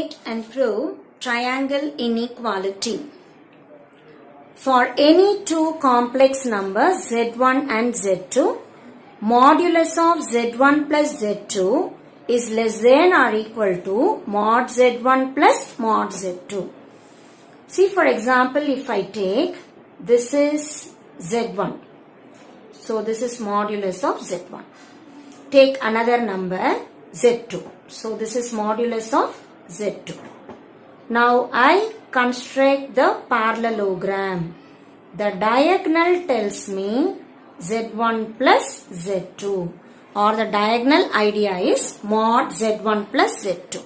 State and prove triangle inequality. For any two complex numbers z1 and z2, modulus of z1 plus z2 is less than or equal to mod z1 plus mod z2. See, for example, if I take this is z1. So this is modulus of z1. Take another number z2. So this is modulus of z2. Now I construct the parallelogram. The diagonal tells me z1 plus z2, or the diagonal idea is mod z1 plus z2.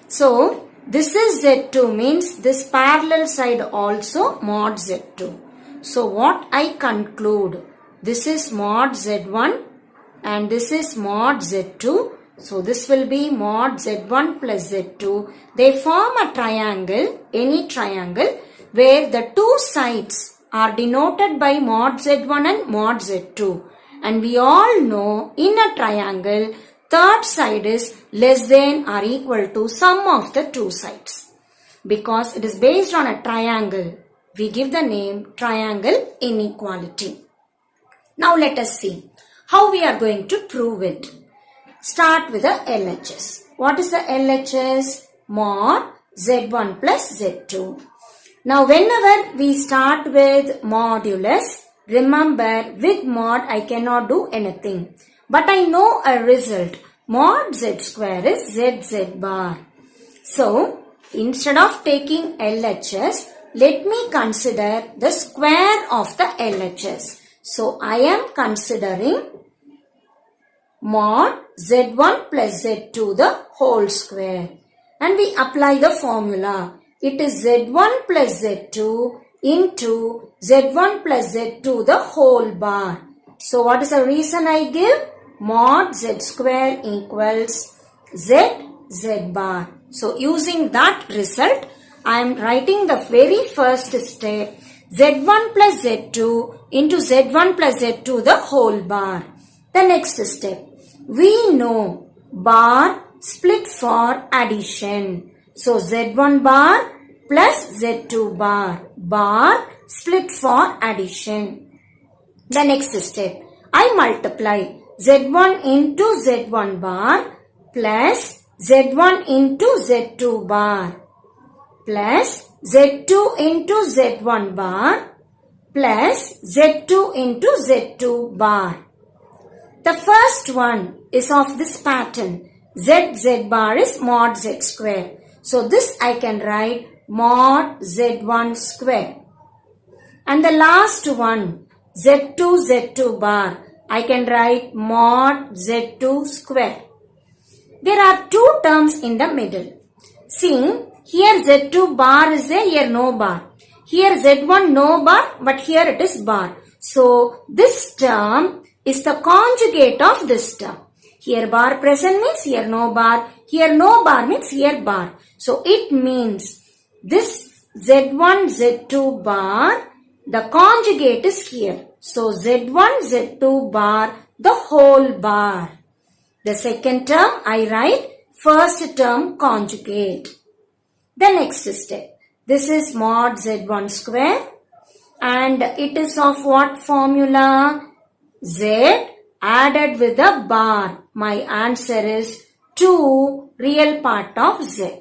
So this is z2 means this parallel side also mod z2. So what I conclude, this is mod z1 and this is mod z2. So this will be mod z1 plus z2. They form a triangle, any triangle, where the two sides are denoted by mod z1 and mod z2. And we all know in a triangle, third side is less than or equal to sum of the two sides. Because it is based on a triangle, we give the name triangle inequality. Now let us see how we are going to prove it. Start with the LHS. What is the LHS? Mod z1 plus z2. Now whenever we start with modulus, remember with mod I cannot do anything. But I know a result. Mod z square is z bar. So instead of taking LHS, let me consider the square of the LHS. So I am considering mod z1 plus z2 the whole square. And we apply the formula. It is z1 plus z2 into z1 plus z2 the whole bar. So what is the reason I give? Mod z square equals z bar. So using that result, I am writing the very first step. z1 plus z2 into z1 plus z2 the whole bar. The next step. We know bar split for addition. So z1 bar plus z2 bar split for addition. The next step. I multiply z1 into z1 bar plus z1 into z2 bar plus z2 into z1 bar plus z2 into z2 bar. The first one is of this pattern. Z bar is mod z square. So this I can write mod z1 square. And the last one, z2 bar, I can write mod z2 square. There are two terms in the middle. See, here z2 bar is there, here no bar. Here z1 no bar, but here it is bar. So this term is the conjugate of this term. Here bar present means here no bar. Here no bar means here bar. So it means this z1 z2 bar, the conjugate is here. So z1 z2 bar, the whole bar. The second term I write first term conjugate. The next step. This is mod z1 square and it is of what formula? Z added with a bar. My answer is 2 real part of Z.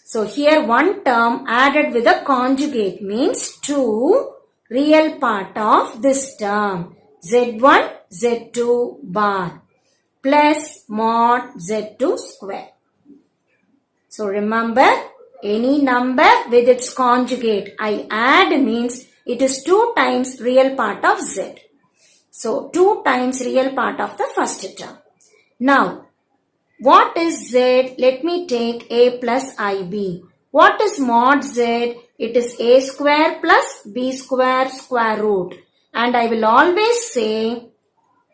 So here one term added with a conjugate means 2 real part of this term. Z1 Z2 bar plus mod Z2 square. So remember, any number with its conjugate I add means it is 2 times real part of Z. So 2 times real part of the first term. Now, what is Z? Let me take A plus IB. What is mod Z? It is A square plus B square square root. And I will always say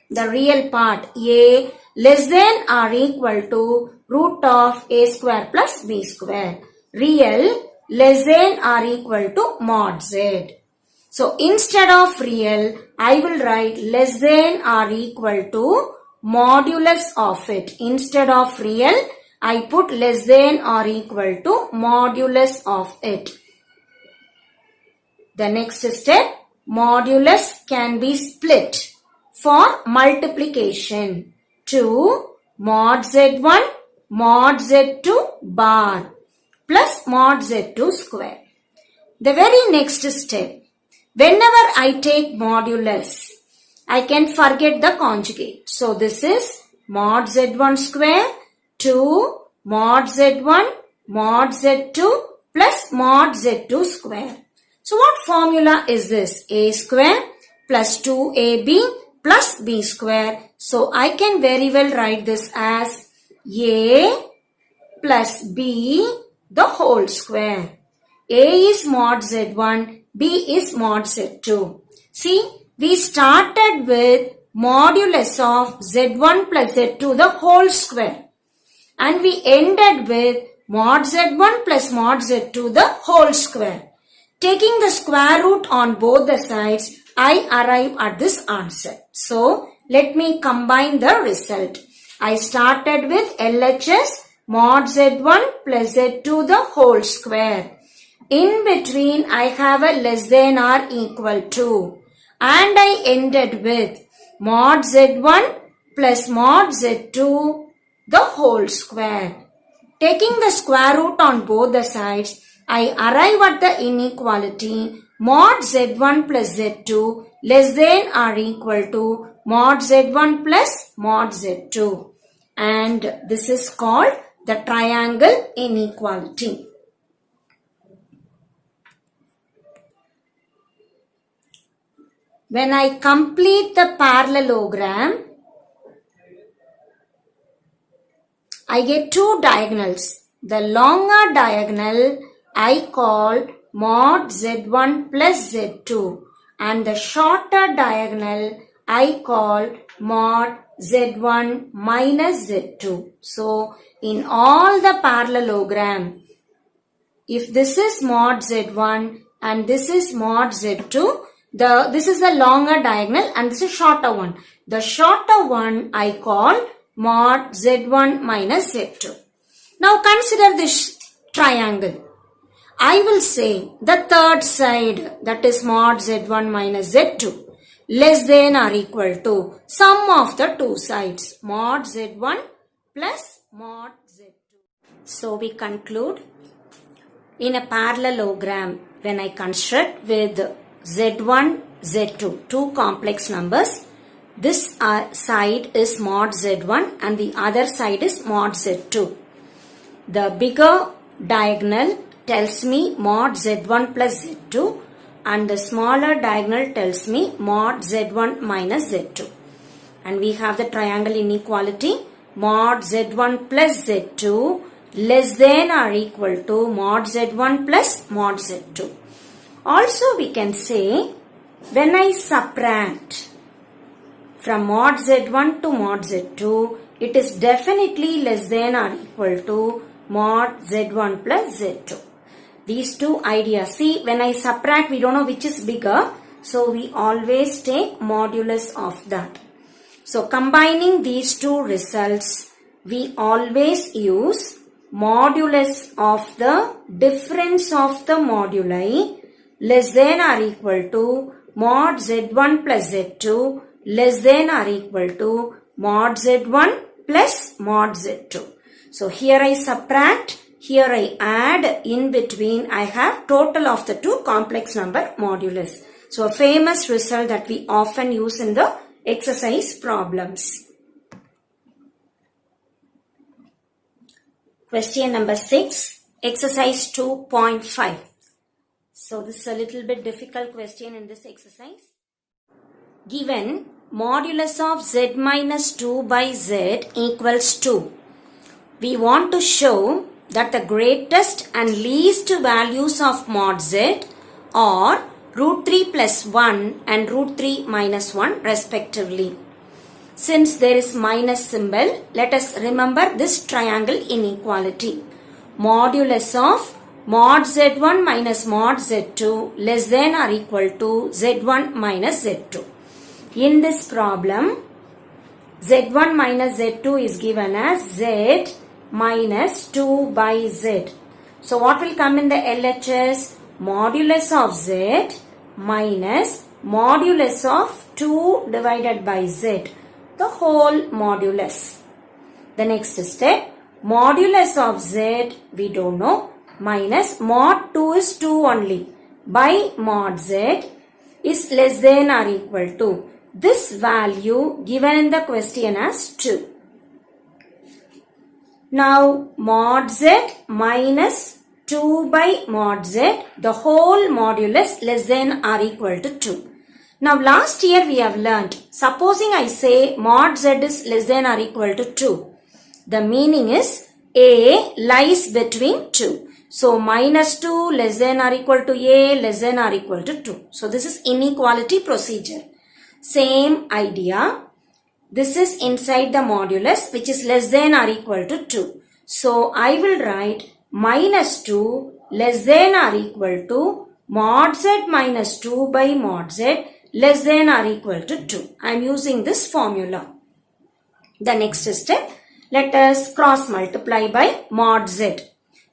the real part A less than or equal to root of A square plus B square. Real less than or equal to mod Z. So instead of real, I will write less than or equal to modulus of it. Instead of real, I put less than or equal to modulus of it. The next step, modulus can be split for multiplication to mod z1 mod z2 bar plus mod z2 square. The very next step, whenever I take modulus, I can forget the conjugate. So this is mod z1 square to mod z1 mod z2 plus mod z2 square. So what formula is this? A square plus 2ab plus b square. So I can very well write this as a plus b the whole square. A is mod z1, b is mod z2. See, we started with modulus of z1 plus z2 the whole square. And we ended with mod z1 plus mod z2 the whole square. Taking the square root on both the sides, I arrive at this answer. So, let me combine the result. I started with LHS mod z1 plus z2 the whole square. In between, I have a less than or equal to. And I ended with mod z1 plus mod z2 the whole square. Taking the square root on both the sides, I arrive at the inequality mod z1 plus z2 less than or equal to mod z1 plus mod z2. And this is called the triangle inequality. When I complete the parallelogram, I get two diagonals. The longer diagonal I call mod z1 plus z2 and the shorter diagonal I call mod z1 minus z2. So, in all the parallelogram, if this is mod z1 and this is mod z2, this is the longer diagonal and this is shorter one. The shorter one I call mod z1 minus z2. Now consider this triangle. I will say the third side, that is mod z1 minus z2, less than or equal to sum of the two sides, mod z1 plus mod z2. So we conclude, in a parallelogram, when I construct with z1, z2, two complex numbers, this side is mod z1 and the other side is mod z2. The bigger diagonal tells me mod z1 plus z2 and the smaller diagonal tells me mod z1 minus z2. And we have the triangle inequality mod z1 plus z2 less than or equal to mod z1 plus mod z2. Also we can say, when I subtract from mod z1 to mod z2, it is definitely less than or equal to mod z1 plus z2. These two ideas. See, when I subtract, we don't know which is bigger. So, we always take modulus of that. So, combining these two results, we always use modulus of the difference of the moduli less than or equal to mod z1 plus z2 less than or equal to mod z1 plus mod z2. So here I subtract, here I add, in between I have total of the two complex number modulus. So a famous result that we often use in the exercise problems. Question number 6, exercise 2.5. So this is a little bit difficult question in this exercise. Given modulus of z minus 2 by z equals 2. We want to show that the greatest and least values of mod z are root 3 plus 1 and root 3 minus 1 respectively. Since there is minus symbol, let us remember this triangle inequality. Modulus of mod z1 minus mod z2 less than or equal to z1 minus z2. In this problem, z1 minus z2 is given as z minus 2 by z. So what will come in the LHS? Modulus of z minus modulus of 2 divided by z. The whole modulus. The next step, modulus of z we don't know, minus mod 2 is 2 only, by mod z is less than or equal to this value given in the question as 2. Now mod z minus 2 by mod z, the whole modulus less than or equal to 2. Now last year we have learnt, supposing I say mod z is less than or equal to 2. The meaning is a lies between 2. So minus 2 less than or equal to a less than or equal to 2. So this is inequality procedure. Same idea. This is inside the modulus which is less than or equal to 2. So I will write minus 2 less than or equal to mod z minus 2 by mod z less than or equal to 2. I am using this formula. The next step, let us cross multiply by mod z.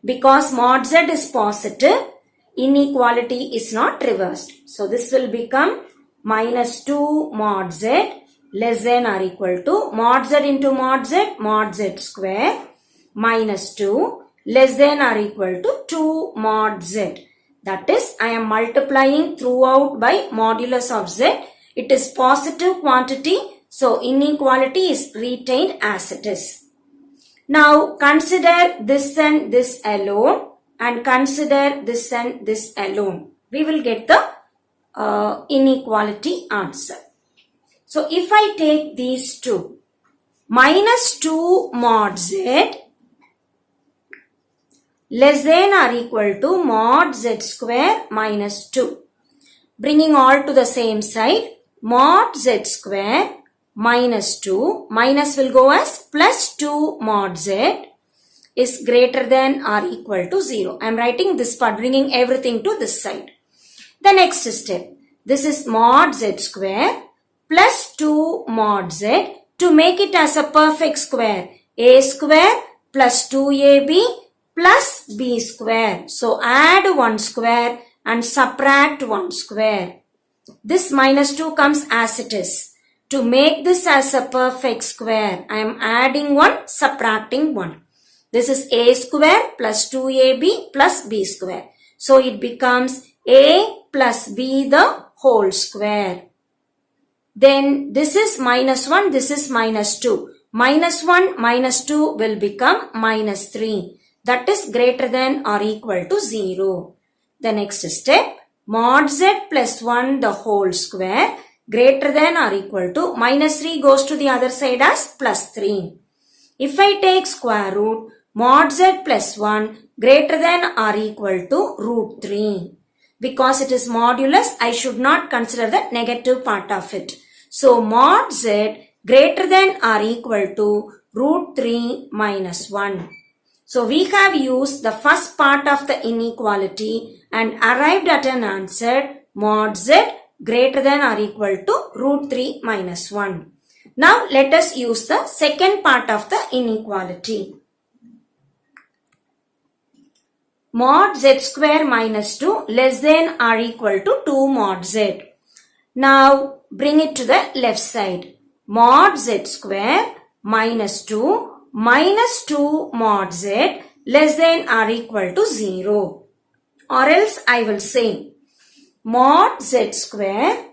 Because mod z is positive, inequality is not reversed. So this will become minus 2 mod z less than or equal to mod z square minus 2 less than or equal to 2 mod z. That is, I am multiplying throughout by modulus of z. It is positive quantity, so inequality is retained as it is. Now consider this and this alone and consider this and this alone. We will get the inequality answer. So if I take these two, minus 2 mod z less than or equal to mod z square minus 2. Bringing all to the same side, mod z square minus 2, minus will go as plus 2 mod z is greater than or equal to 0. I am writing this part, bringing everything to this side. The next step, this is mod z square plus 2 mod z. To make it as a perfect square, a square plus 2ab plus b square. So add 1 square and subtract 1 square. This minus 2 comes as it is. To make this as a perfect square, I am adding 1, subtracting 1. This is a square plus 2ab plus b square. So it becomes a plus b the whole square. Then this is minus 1, this is minus 2. Minus 1 minus 2 will become minus 3. That is greater than or equal to 0. The next step, mod z plus 1 the whole square greater than or equal to minus 3 goes to the other side as plus 3. If I take square root, mod z plus 1 greater than or equal to root 3. Because it is modulus, I should not consider the negative part of it. So mod z greater than or equal to root 3 minus 1. So we have used the first part of the inequality and arrived at an answer mod z greater than or equal to root 3 minus 1. Now let us use the second part of the inequality. Mod z square minus 2 less than or equal to 2 mod z. Now bring it to the left side. Mod z square minus 2 mod z less than or equal to 0. Or else I will say mod z square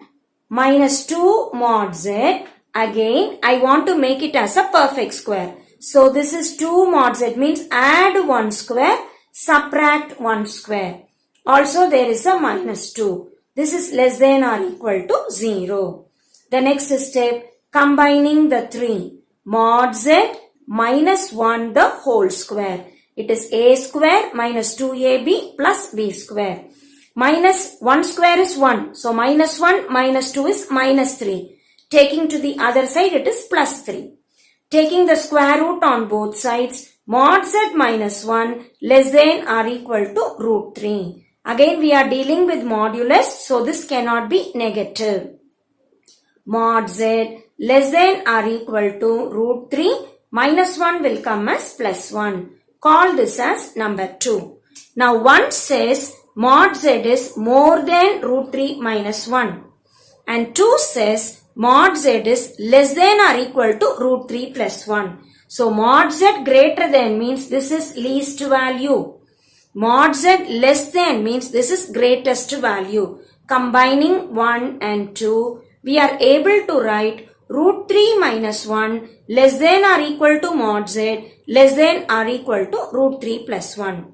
minus 2 mod z. Again I want to make it as a perfect square. So this is 2 mod z means add 1 square, subtract 1 square. Also there is a minus 2. This is less than or equal to 0. The next step, combining the 3. Mod z minus 1 the whole square. It is a square minus 2ab plus b square. Minus 1 square is 1. So minus 1 minus 2 is minus 3. Taking to the other side it is plus 3. Taking the square root on both sides, mod z minus 1 less than or equal to root 3. Again we are dealing with modulus, so this cannot be negative. Mod z less than or equal to root 3 Minus 1 will come as plus 1. Call this as number 2. Now 1 says mod z is more than root 3 minus 1. And 2 says mod z is less than or equal to root 3 plus 1. So mod z greater than means this is least value. Mod z less than means this is greatest value. Combining 1 and 2, we are able to write root 3 minus 1 less than or equal to mod z less than or equal to root 3 plus 1.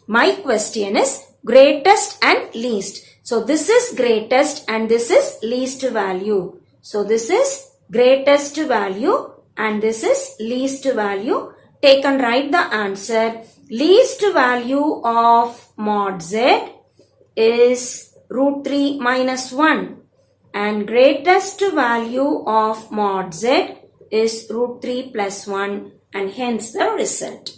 My question is greatest and least. So this is greatest and this is least value. So this is greatest value and this is least value. Take and write the answer. Least value of mod z is root 3 minus 1 and greatest value of mod z is root 3 plus 1 and hence the result.